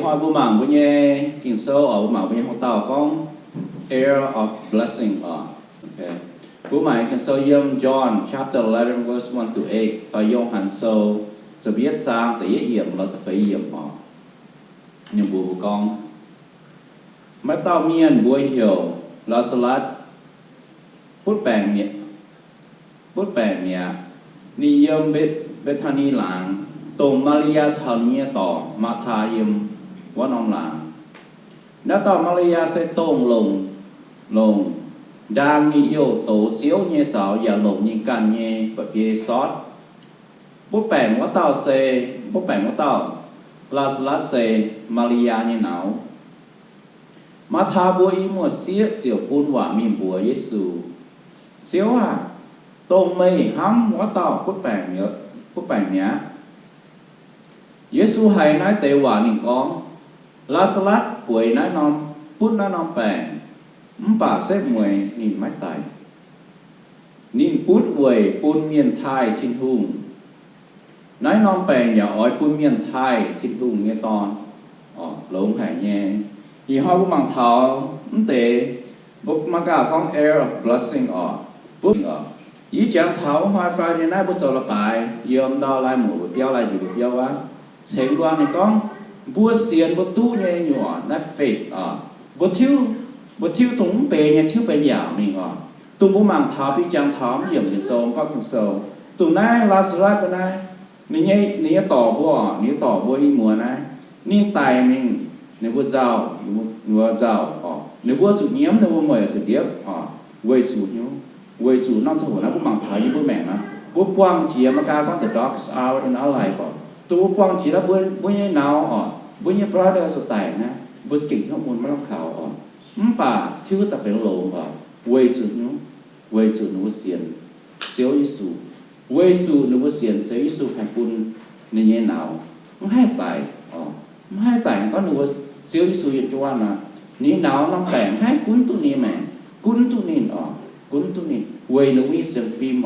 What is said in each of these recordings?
hoa bu mảng với nhé kinh sâu ở bu mảng với nhé hông tao con air of blessing okay bu mảng kinh sâu yếm John chapter 11 verse 1 to 8 và yong hàn sâuจะbiết trang tự yếmเราจะphải yếm nhưng bu con mấy tao miên buổi hiểu là salad bút bèn nhẹ ni yếm biết thani làng tông Maria chào nhẹ tỏ mà thà yếm quá nông làng đã tỏ Maria sẽ tông lồng đang ni yêu tổ chiếu nhẹ sáo và lồng như can nhẹ và bia sót bút bèn quá tao là salad sẽ Maria như nào mà thà bùa ý mua xiết xỉu cún quả mìm bùa Giêsu xíu tông mây hắm quá tao bút bèn nhá Giêsu hay nói tệ quả nhìn con lá salad quậy nói non bút nói non bèn bà xếp mùi nhìn mách tay nhìn bút quậy bún miền Thái thiên hùng nói non bèn nhà ói bún miền Thái thiên hùng nghe ton lông hải nhé thì họ cũng bằng thảo tệ bút mà cả con air of blessing bút ý chẳng thảo hoa phai như này bút sầu là bài yếm đo lại mũ tiêu lại dù tiêu á xem qua này con bút xiên bút tu nhẹ nhỏ nát phết bút thiếu tụng bề nhà thiếu bề giả mình tụng bút bằng thảo phi chẳng thảo yếm thì sầu có con sầu tụng này là salad bên này ní tỏ bùa ý mùa này ní tài mình nếu bút giàu nếu bút sụt nhiễm nếu bút mời sụt điếc quay sụt năm thổ nó bút bằng thảo như bút mẹ nó bút quang chỉ mà ca con the dogs out in our life tu quang chỉ là bút như nào bút như brother sụt tài nè bút kỉnh nó muốn mà khảo bà thiếu tập phải lộn quay sụt nó bút xiên xíu Giêsu quay sụt nó bút xiên xíu Giêsu hành quân nên như nào nó hai tài có nửa xíu Giêsu hiện cho anh ní nào nó bèn hai cuốn tu nín quay nó vi xem phim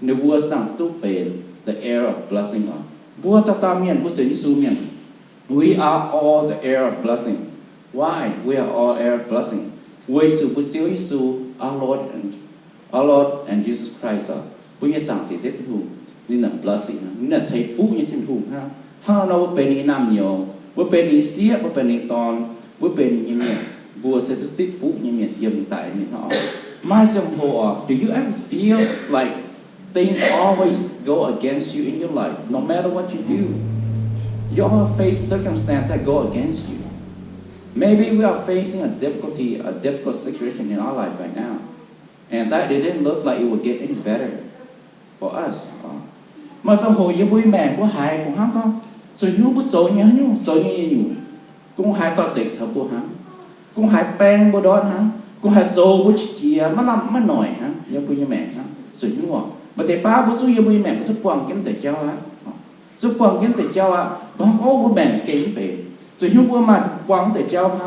nếu vua sang tu bền the air of blessing vua ta miền vua sẽ Giêsu miền we are all the air of blessing why we are all air of blessing quay sự vua xíu Giêsu our Lord and Jesus Christ vua như sang thì thế thu nên là blessing nên là say phú như thiên hùng ha ha nó bên này nam nhiều với bên này xía với bên này toàn với bên như miền vua sẽ thức tích phú như miền dầm tại miền họ mai xem hồ do you ever feel like things always go against you in your life no matter what you do you all face circumstances that go against you maybe we are facing a difficult situation in our life right now and that didn't look like it would get any better for us mà sao hồi với bùi mẹ của hai của hắn con rồi nhu bút rồi như cũng hai to tiệt sao của hắn cũng hai pen bút đó hắn cũng hai sâu bút chia mà làm mà nổi hắn như bùi như mẹ hắn rồi nhu à mà thầy ba bút như bùi mẹ bút quăng kiếm thầy cháu á giúp quăng kiếm thầy cháu á nó có bút mẹ cái về rồi nhu bùi mà quăng thầy cháu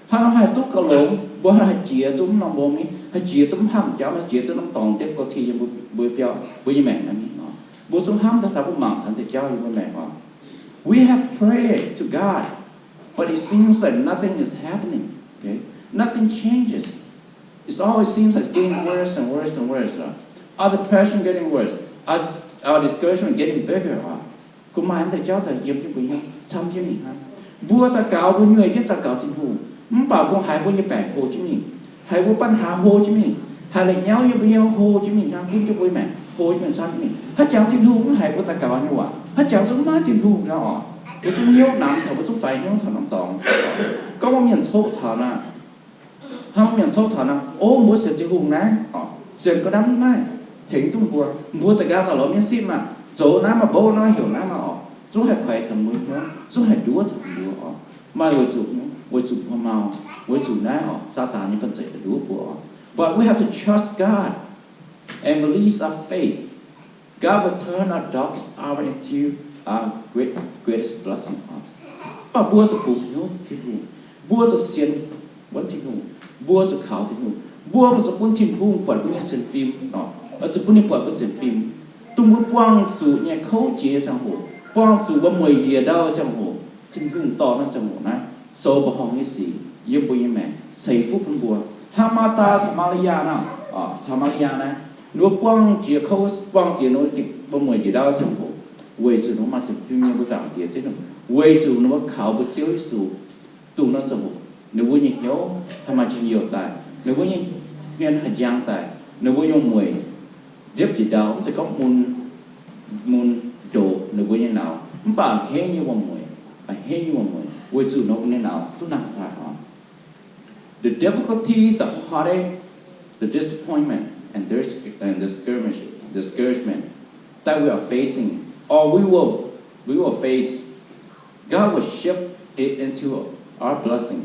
hắn nó hai tút cầu lộn bùi hai chia tút nó bông ấy hai chia tút ham cháu hai chia tút nó toàn tiếp có thi như bùi béo bùi như mẹ nó bố xuống ham ta cũng mong thằng thầy cháu như bùi mẹ họ we have prayed to God but it seems like nothing is happening okay nothing changes it always seems like it's getting worse and worse and worse our depression getting worse our discouragement getting bigger cũng mà thầy cháu thầy giúp cho bùi nhau chăm chứ mình ha bùa ta cạo bùi người biết ta cạo thiên hù không bảo con hai bùi như bẻ hồ chứ mình hai bùi ban hà hồ chứ mình hai lại nhau như bùi nhau hồ chứ mình ha bùi cho bùi mẹ hồ chứ mình sao chứ mình hết cháu thiên hù cũng hai bùi ta cạo như vậy hết cháu xuống má thiên hù ra họ bùi xuống nhiêu nằm thầu bùi xuống phải nhiêu thầu nằm tòng có một miền sốt thở nè không miền sốt thở nè ô mua sợi thiên hù nè sợi có đám này thỉnh tung bùa mua ta cạo là miền xịn mà chỗ nào mà bố nói hiểu nào mà chú hay khỏe thầm mũi nó chú hay đúa thầm đúa mà với chủ màu với chủ nái sa tàn như con dậy đúa của but we have to trust God and release our faith God will turn our darkest hour into our greatest blessing và bùa sẽ phục nhớ thiên hùng bùa sẽ xiên vẫn thiên hùng bùa sẽ khảo thiên hùng bùa sẽ quân thiên hùng quản quân xem phim và sẽ quân quản xem phim tung bút quang sự nhà khấu chế sang hồ quang sự bấm mùi địa đau sang hồ trên hương to nó sang hồ này sâu bờ hồng như xì yêu bùi mẹ xây phúc con bùa Hamata Samaria nào Samaria này nó quang chế khấu quang chế nó bấm mùi địa đau sang hồ quay sự nó mà sự phim như bữa sáng địa chứ nó quay sự nó khảo bữa chiếu sự tụ nó sang hồ nếu bùi như hiếu tham mà chỉ nhiều tài nếu bùi như nguyên hạt giang tài nếu bùi như mùi tiếp chỉ đó sẽ có môn chỗ được với như nào bà hết như một người hết như một người với sự nỗ như nào tôi nặng phải họ the difficulty the heartache the disappointment and the discouragement that we are facing or we will face God will shift it into our blessing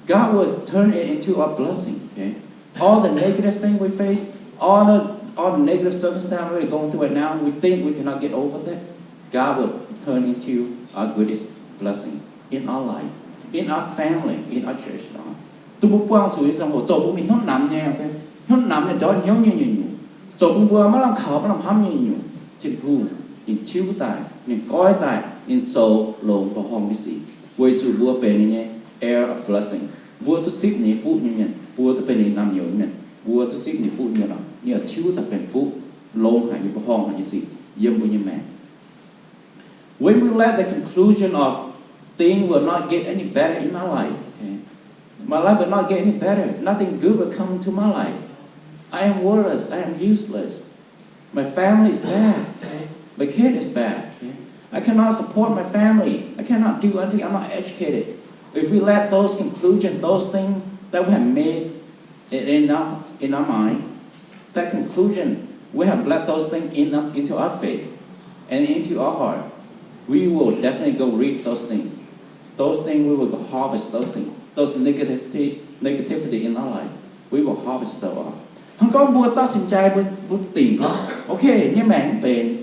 God will turn it into our blessing okay all the negative thing we face all the negative circumstances we're going through right now, we think we cannot get over that. God will turn into our greatest blessing in our life, in our family, in our church. Tôi muốn quang suy sang hồ chỗ của mình nó nằm nha, nó nằm lên đó nhớ như nhiều. Chỗ của mình mà làm khảo mà làm hám như nhiều. Trên khu, nhìn chiếu tài, nhìn coi tài, nhìn sầu lồng và hồng cái gì. Với sự vua bề này air of blessing. Vua tôi xích này phút như nhận, vua tôi bề này nằm nhiều như nhận. Vua tôi xích này phút như nào. Như là chiếu taเป็นฟุกลงหายอยู่ห้องหายสิเยี่ยมบุญแม่ when we let the conclusion of things will not get any better in my life okay? My life will not get any better nothing good will come to my life I am worthless I am useless my family is bad okay? My kid is bad okay? I cannot support my family I cannot do anything I'm not educated if we let those conclusions those things that we have made in our mind that conclusion, we have let those things into our faith and into our heart. We will definitely go reap those things. Those things we will harvest those things. Those negativity in our life, we will harvest them all. Không có bùa ta xin trai bùa tìm nó. Ok, như mẹ không bền,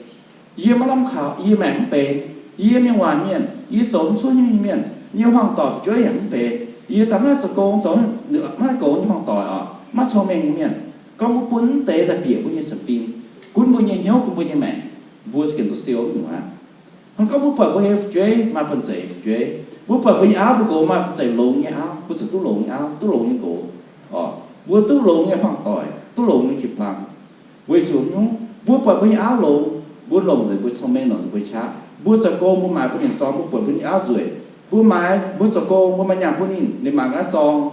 như mà lâm khảo, như mẹ không bền, như miệng hoàn miệng, như sống suốt như miệng, như hoàng tỏi chơi không bền, như tắm hết sờ cô sống nữa, mắt cô như hoàng tỏi mắt cho mình miệng. Có một cuốn tế là bịa của như sập pin cuốn bùi như nhớ của bùi như mẹ vua sẽ tổ siêu nữa không có bút phật bùi như chế mà phần dễ chế bút phật bùi áo bùi cổ mà dễ lộn như áo bút sự tú lộn như áo tú lộn như cổ bùi tú lộn như hoàng tỏi tú lộn như chụp làm bùi xuống nhú bút phật bùi áo lộn bút lồng rồi bút xong men rồi bút chá bút sờ cô bút mài bút nhìn tròn bút quần bút áo rồi bút mài bút sờ cô bút mài nhàng bút nhìn để mà cái tròn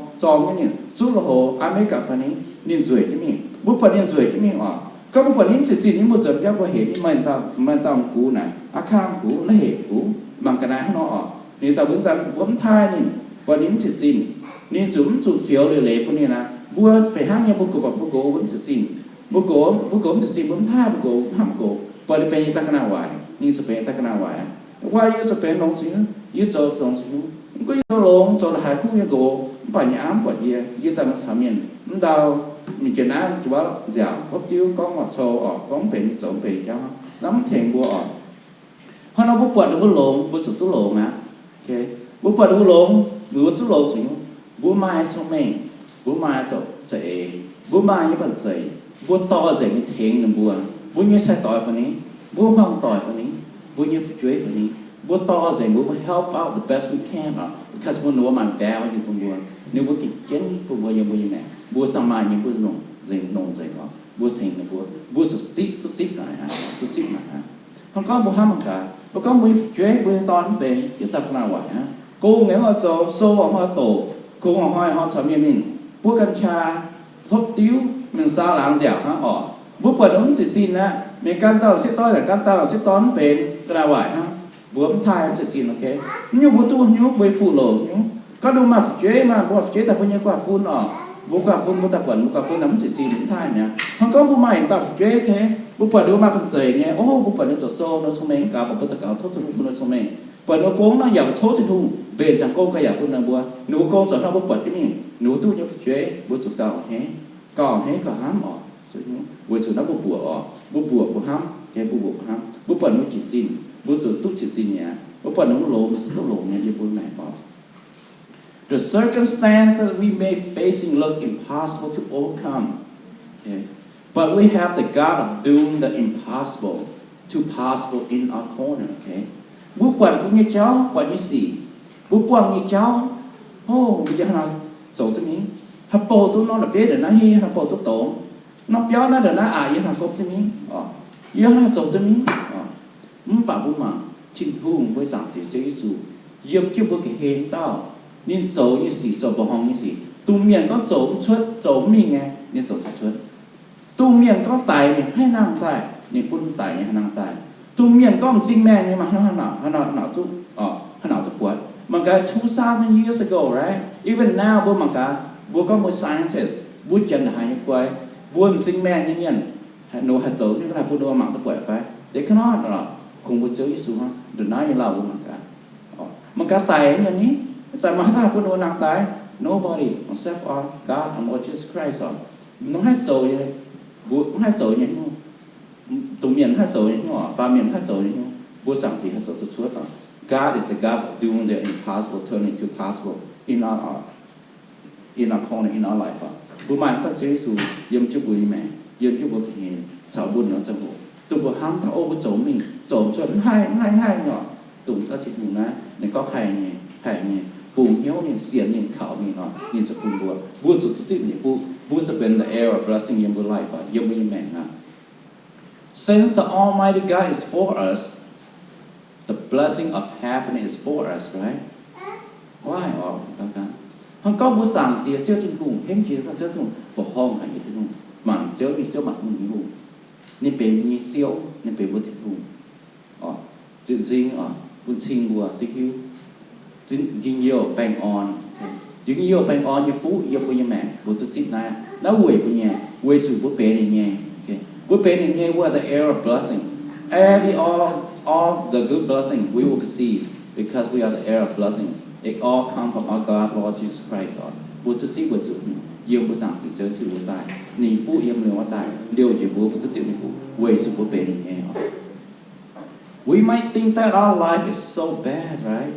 cái nhìn chút là hồ ai mấy cả phần này nhìn rồi cái mình bút phần nhìn rồi cái mình có bút phần nhìn chỉ xin những một giờ kéo qua hệ cái mình tao cú này kham cú nó hệ cú bằng cái này nó nên tao vẫn vẫn thai nhìn phần nhìn chỉ xin nên chúng chụp phiếu lệ phần này là bút phải hát như bút cổ vẫn chỉ xin bút cổ chỉ xin vẫn thai bút cổ ham cổ phần này ta cái nào vậyนี่สเปนตะกันาวะว่าอยู่สเปนลงสิอยู่โจลงสิก็อยู่ลงโจหายผู้ยังโกปัญญาปัญญาอยู่ตามสามเมียนมันดาวมีเจน่าจะว่าเดี๋ยวพบจิ้วก้องมาโชว์ออกก้องเป็นโจเป็นเจ้าน้ำแข็งบัวออกเพราะเราบุปผาบุลงบุสุตุลงนะโอเคบุปผาบุลงบุสุตุลงสิบุไม้ชมเมงบุไม้สดเสยบุไม้ยี่ปันเสยบุต่อเสยเทงหนึ่งบัวบุยี่ใช้ต่อยคนนี้บุห้องต่อยคนนี้บุญช่วยคนนี้บุต่อใจบุมา help out the best we can because บุญรู้ว่ามันแก้วอยู่ตรงบัวนึกว่ากิจเจนบัวยังบุญยังไงบัวสมัยยังบุญนงใจก็บัวเทงนะบัวตุจิกหน่อยฮะตุจิกหน่อยฮะเขาก็บุห้ามกันแล้วก็บุญช่วยบุญตอนเป็นอยู่ตักหน้าไหวฮะกูเงี้ยว่าโซ่ออกมาโตกูออกมาเขาทำยังไงบัวกัญชาพบติ้วมันซาหลังเจียวฮะบัวเปิดน้ำจิตสินนะมีการเต้าซิต้อยแต่การเต้าซิต้อนเป็นกระไหวฮะบัวมันทายมันจะสินโอเคยูบัวตัวยูบัวฟูโลยูก็ดูมาเจ๊มาบัวเจ๊แต่พวกนี้กว่าฟูนบัวกว่าฟูนบัวตะกวนบัวกว่าฟูนน้ำมันจะสินทายเนี่ยมันก็บัวใหม่ตัดเจ๊แค่บัวเปิดดูมาเป็นเสยเนี่ยโอ้บัวเปิดดูตัวโซ่เราสมัยกับบัวตะเกาโทษทุกคนเราสมัยเปิดดูโก้งเราอยากโทษทุกเบนจังโก้ก็อยากพูดนะบัวหนูโก้จอดเราบัวเปิดที่นี่หนูตู้ยูเจ๊บัวสุดเก่าเฮ้ก่อนเฮ้ก็ห้ามบัวสุดนับบัวบัวห้ามแกบัวห้ามบัวเปิดมันจิตสินบัวสุดตุ๊กจิตสินเนี่ยบัวเปิดน้องโลบัวสุดตุ๊กโลเนี่ยยังบัวไหนบอก The circumstances we may facing look impossible to overcome, okay? But we have the God of doing the impossible to possible in our corner, okay? บัวเปิดnhư cháu, ปิดnhư xì,บัวเปิดnhư cháu, bây giờ nào sổ tụi mình, hấp bồ tụi nó là biết để nó hi, hấp bồ tụi tổ nó béo nó để nó ai với hàng cốc thế mi, với hàng sầu thế mi, muốn bảo bố mà chinh hùng với sản thì chế số, dâm chưa có cái hiện tao, nên sầu như gì sầu bỏ hong như gì, tu miệng có sầu mình nghe, nên sầu xuất, tu miệng có tài mình hay năng tài, nên quân tài hay năng tài, tu miệng có một sinh mẹ nhưng mà hắn nào tu quật, mà cái 2,000 years ago, right? Even now bố mà cả bố có một scientist, bố chân là hai như quay buồn sinh mẹ như nhiên nô hạt dấu như là phụ đồ mạng tập quậy phải để cái nó là không có chữ Giêsu ha đừng nói như là của mà cả sai nhưนี้แต่มาถ้าphụ đồ nặng tài nobody except our God and Lord Jesus Christ nó hạt dấu như buồn hạt dấu như tụ miền hạt dấu như ba miền hạt dấu như buồn sáng thì hạt dấu tự suốt God is the God doing the impossible turning to possible in our corner in our life buồn mai ta chế số yếm chú bùi mẹ yếm chú bùi hiền cháu buồn nó chẳng hộ tụi bùi ham thằng ô bùi chỗ mình chỗ chuẩn hai nhỏ tụi ta chỉ buồn á nên có thầy nhỉ buồn hiếu nên xiên nên khảo nên nó nên sự buồn buồn sự tích nên buồn sẽเป็น the air of blessing in your life yếm bùi mẹ na since the Almighty God is for us the blessing of happiness is for us right why hắn có bữa sáng thì chưa trên cùng hết chỉ là chưa cùng bỏ hong hay như thế cùng mà chưa bị chưa mặt mình cùng nên bên như siêu nên bên bữa thịt cùng chuyện gì bữa sinh bữa tích hiu chuyện nhiều bang on chuyện nhiều bang on như phú yêu của nhà mẹ bữa tôi xin này nó quỳ của nhà quỳ sự bữa bé này nghe bữa bé này nghe qua the air of blessing all the good blessing we will receive because we are the air of blessing. It all comes from our God, Lord Jesus Christ. Bố tôi chỉ với sự yêu bố rằng thì chơi sự bố tài, nỉ phú yêu người hóa tài, điều chỉ bố tôi chịu nỉ phú, về sự bố bề nỉ nghe. We might think that our life is so bad, right?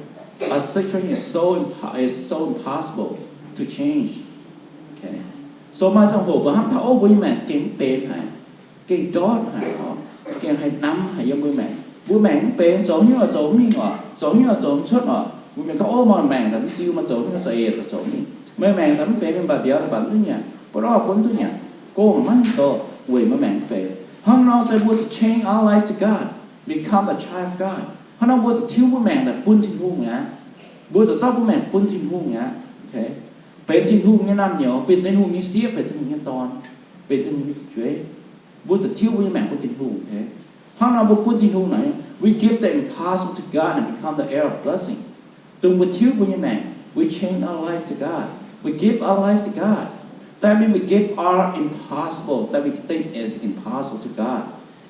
Our situation is so impossible to change. Okay. So mà trong hồ bố hâm thảo với mẹ kiếm bền hay, cái đót hay cái hay nắm hay yêu với mẹ, bố mẹ bền giống như là giống như là giống suốt mình có ôm mà màng thấm chiêu mà chỗ nó sợi là chỗ này mấy màng thấm về bên bà béo là bẩn thứ nhà có đó cuốn thứ nhà cô mà mắt chỗ quỳ mà màng về Hôm nào sẽ muốn change our life to God, become a child of God. Hôm nào muốn thiếu bố mẹ là buôn thiên hùng á, muốn cho bố mẹ buôn thiên hùng á, okay. Bên thiên hùng như nam nhiều, bên thiên hùng như xía, bên thiên hùng như toàn, bên thiên hùng như chuế, muốn cho thiếu bố mẹ buôn thiên hùng, okay. Hôm nào buôn thiên hùng này, we give the impossible to God and become the heir of blessing. Tung bố thiếu bố mẹ, we change our life to God, we give our life to God. That means we give our impossible that we think is impossible to God,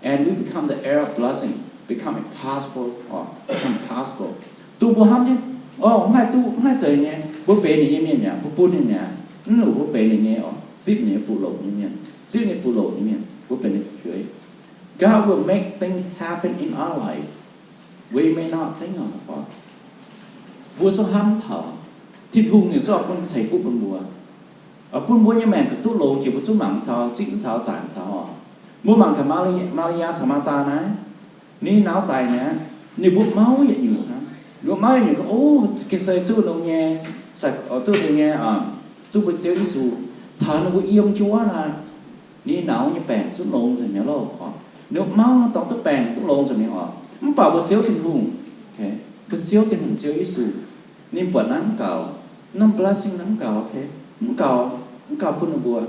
and we become the heir of blessing, become impossible or become possible. Tu bố ham nhé, không hai trời nhé, bố bé này nhé nhé, bố bún nhé, nụ bố bé này nhé, zip nhé phụ lộ nhé, zip nhé phụ lộ nhé, bố bé này phụ chuối. God will make things happen in our life. We may not think of it. Bố số ham thở, thịt hùng này do con xảy phụ con bùa. Ở quân bố như mẹ cứ tu lộ chỉ có số mạng thọ chính thọ giảng thọ mua bằng cả Maria Samata này ní náo tài nè ní bút máu vậy nhiều hả bút máu nhiều có ô cái xe tu đâu nghe sạch ở tu đâu nghe tu bút xéo đi xù thọ nó bút yêu chúa là ní náo như bèn xuống lộn rồi nhớ lâu nếu máu nó tao tức bèn tức lộn rồi nhớ không bảo bút xéo tình hùng bút xéo tình hùng xéo đi xù ní bút nắng cầu nó blessing nắng cầu không cầu pun là bùa,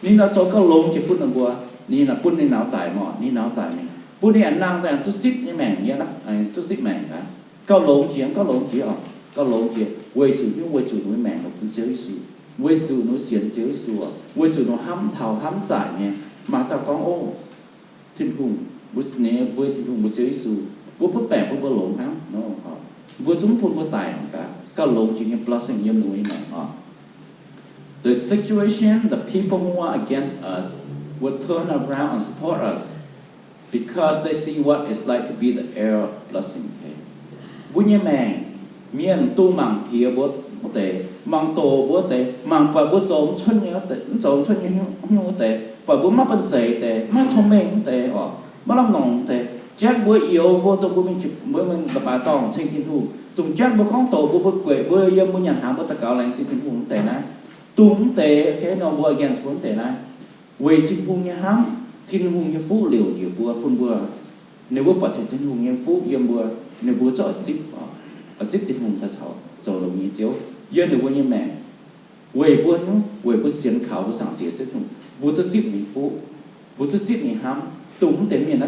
ni là số cao lông chỉ pun là bùa, ni là pun ni não tài mỏ, ni não tài mình, pun ni ăn năng tại tôi zip như mèn vậy đó, tôi zip mèn cả, cao lông chỉ cao lông chỉ, quay sự nó mèn một thứ xíu xíu, quay sự nó xiên xíu xíu, quay sự nó hám thầu hám giải nhé, mà tao con ô, thiên hùng, bút nè, quay thiên hùng bút xíu xíu, bút bẻ bút lông hám, nó bút chúng pun bút tài cả, cao lông chỉ như blessing như núi mèn The situation, the people who are against us will turn around and support us because they see what it's like to be the heir of blessing. Bún như mèn, miền tu mảng kia bớt tệ, mảng tổ bớt tệ, mảng phải bớt trống xuân như tệ, trống xuân như tệ, phải bớt mắt bận sấy tệ, mắt thông minh tệ, mắt làm nòng tệ, chắc bớt yếu bớt tôi bớt mình tập bài tòng trên thiên thu, tụng chắc bớt con tổ bớt quệ bớt yếm bớt nhàn hàng bớt tất cả lành xin thiên thu tệ này. Tung tệ cái nó vừa against vấn tệ này, về thiên hùng như hám, thiên hùng như phú liều nhiều bữa phun bữa, nếu bữa bắt thiên hùng như phú yếm bữa, nếu bữa cho zip thiên hùng thật xấu, rồi đồng ý chiếu, giờ nếu bữa như mẹ, về bữa xiên khảo bữa sáng tiệt chứ không, bữa cho zip mình phú, bữa cho zip mình hám, tung tệ miền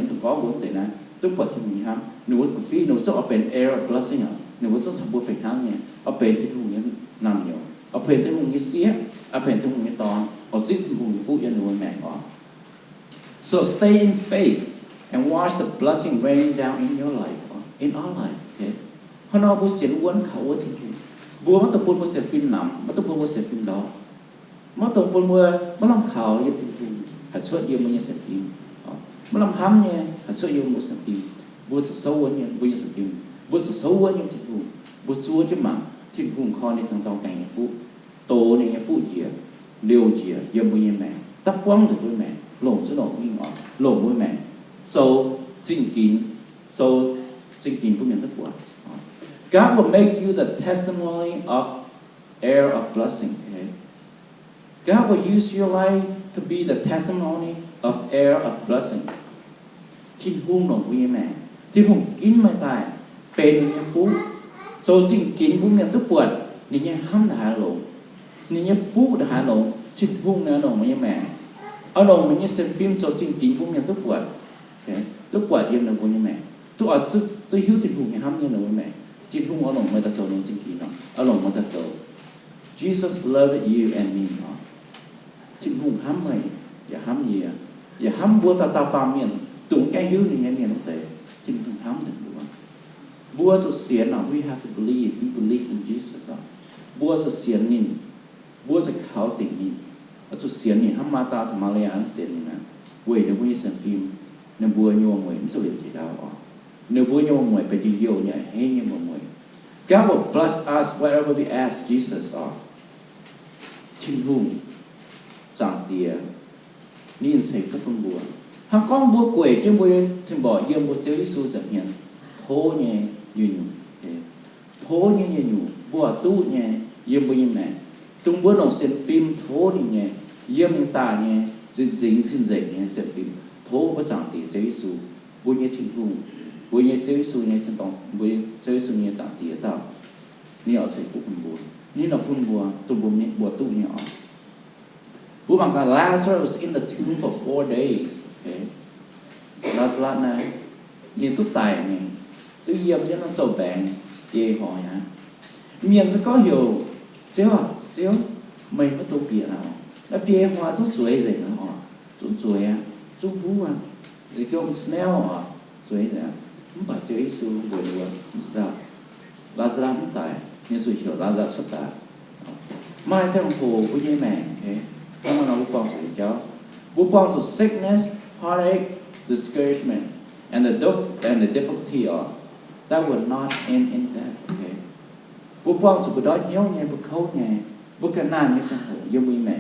tụng có vấn tệ này, tung bắt thiên hùng như hám, nếu bữa phi nếu cho open air blessing nếu bữa cho sắp bữa phải hám nhé, open thiên hùng như nằm nhiều. Ở bên trong những xía, ở bên trong những tòn, ở dưới những phút yên nuôi mẹ có. So stay in faith and watch the blessing rain down in your life, in our life. Hôm nay bố sẽ uốn khẩu ở thiên thiên, bố mất tập bố sẽ phim nằm, mất tập bố sẽ phim đó, mất tập bố mất làm khẩu ở thiên thiên, hạt suất yêu mình sẽ phim, mất làm hám nhé, hạt suất yêu mình sẽ phim, bố sẽ xấu hơn nhé, bố sẽ phim, bố sẽ xấu hơn nhé thiên thiên, bố chúa chứ mà. Thiên hùng kho này thằng tao cảnh phú tổ này phú dìa liều dìa yếm với mẹ tắc quăng rồi với mẹ lộn chứ lộn như ngọ lộn với mẹ sâu chính kín của mình tất quả. God will make you the testimony of heir of blessing. God will use your life to be the testimony of heir of blessing. Thiên hùng lộn với mẹ thiên hùng kín mày tài bên như phú so chính kín của mình tức buồn, nên nhé hâm đã hạ lộn, nên nhé phú đã hạ lộn, chính hung nữa lộn với mẹ, ở lộn mình nhé xem phim so chính kín của mình tức buồn yên là của như mẹ, tôi hiếu chính hung nhé hâm như là với mẹ, chính hung ở lộn mới ta so nên chính kín đó, ở lộn mới ta so. Jesus loved you and me, chính hung hâm mày,อย่าhâm bùa ta pam miền, tụng cái hiếu thì nhé miền không tệ, chính hung hâm được. Bua cho xiên nào, we have to believe in Jesus. Bua cho xiên nín, bua cho khảo tình nín, ở cho xiên nín, ham ma ta tham lệ ăn xiên nín à, vậy nếu bua xem phim, nếu bua nhôm mồi, không sao liền chỉ đào à, nếu bua nhôm mồi phải đi yêu nhảy hay như một mồi. God will bless us wherever we ask Jesus. Chính hùng, chẳng tía, nín xây các con bua, hàng con bua quẩy chứ bua xem bỏ yêu bua xéo Giêsu chẳng hiện, thô nhẹ thô như nhủ bùa tu nhẹ yếm bùi nhẹ tung bữa nào xem phim thô nhẹ yếm tà nhẹ dính xin dậy nhẹ xem phim thố với sẵn thì Chúa Giêsu vui như thiên hùng vui như Chúa Giêsu như thiên tông vui Chúa Giêsu như sẵn thì tao ni ở sẽ cũng buồn ni là phun buồn ni buồn tu ni ở bố bằng cả Lazarus was in the tomb for 4 days okay Lazarus này nhìn tút tài này tự nhiên cho nó sầu bèn về hỏi hả miệng sẽ có hiểu xíu mình mới tu bịa nào nó bịa hóa chút suối rồi nó họ chút suối á chút bú à rồi kêu mình smell họ suối rồi không phải chơi su buổi đùa ra Lazarus không tài nhưng sự hiểu Lazarus xuất tài mai xem hồ của như mẹ thế không có nói bố quang sự cháu bố quang sự sickness heartache discouragement and the difficulty of that will not end in death okay bố quang sự đó nhớ nghe bố khâu nghe bố cả nam như sang hồ giống bố mẹ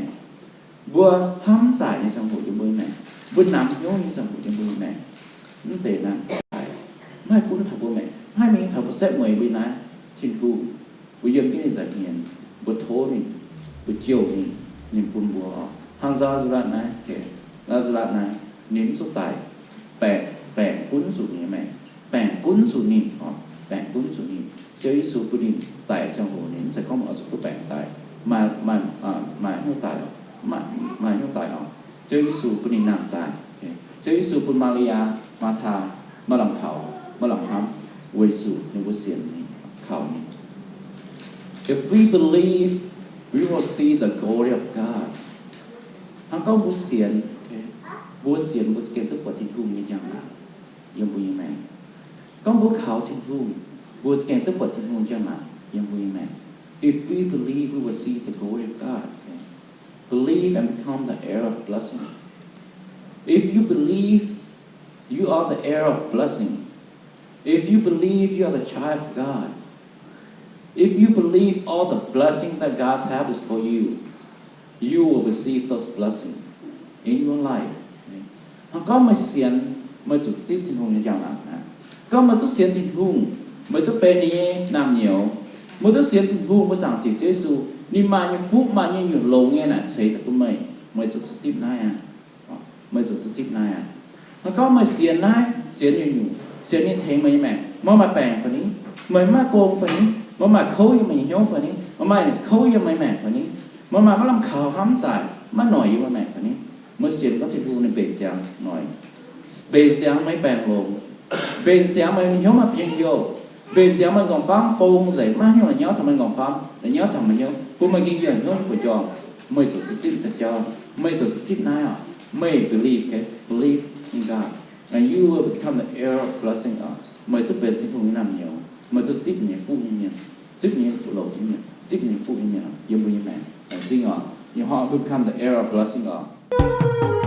bố hâm giải như sang hồ giống bố mẹ bố nằm nhớ như sang hồ giống bố mẹ nó tệ nặng mai cũng thằng bố mẹ hai mình thằng bố xếp người bên này trên khu bố dân cái này giải nghiền bố thố này bố chiều này niềm buồn bố hàng giao ra này kể ra này nếm số tài bẻ cuốn sụt như mẹ bẻ cuốn sụt nhìn họ bẻ cuốn sụt nhìn chơi sụt cuốn nhìn tại trong hồ nếm sẽ có một số cái bẻ tài mà hiếu tài mà hiếu tài họ chơi sụt cuốn nhìn nằm tài chơi sụt cuốn Maria Martha mà làm khẩu mà làm hám quay sụt nhưng có xiên này khẩu này if we believe we will see the glory of God hắn có bố xiên bố xiên tức là thiên cung như chẳng là giống như mẹ con bố khảo thiên cung bố xiên tức là thiên cung chẳng là giống như mẹ if we believe we will see the glory of God okay? Believe and become the heir of blessing if you believe you are the heir of blessing if you believe you are the child of God if you believe all the blessing that God has is for you you will receive those blessings in your life có mấy xiên mấy chút tiếp thiên hùng như chẳng là có mấy chút xiên thiên hùng mấy chút bên này làm nhiều mấy chút xiên thiên hùng mớiสั่งchỉ Giêsu đi mà như phúc mà như nhiều lồng nghe này thấy được mấy mấy chút tiếp này mấy chút tiếp này có mấy xiên này xiên như thế mấy mẹ mà bèn phầnนี้mấy mà cô phầnนี้mà khâu như mình hiếu phầnนี้mà khâu như mấy mẹ phầnนี้mà làm khảo hám giải mà nổi như mẹ phầnนี้mới xiên có thiên hùng nên bền giang nói bền giang mấy bèn lồng bền giang mấy hiếu mà bền hiếu bền giang mấy còn phám phong dậy má hiếu là nhớ thằng mấy còn phám để nhớ thằng mấy nhớ cô mấy kinh nghiệm hơn của cho mấy tổ chức chính cho mấy tổ chức này à mấy believe in God and you will become the heir of blessing à mấy tổ bền thiên hùng như làm nhiều mấy tổ chức nhẹ phụ như nhẹ phụ lầu như nhẹ chức nhẹ phụ như nhẹ giống như mẹ riêng à you become the heir of blessing à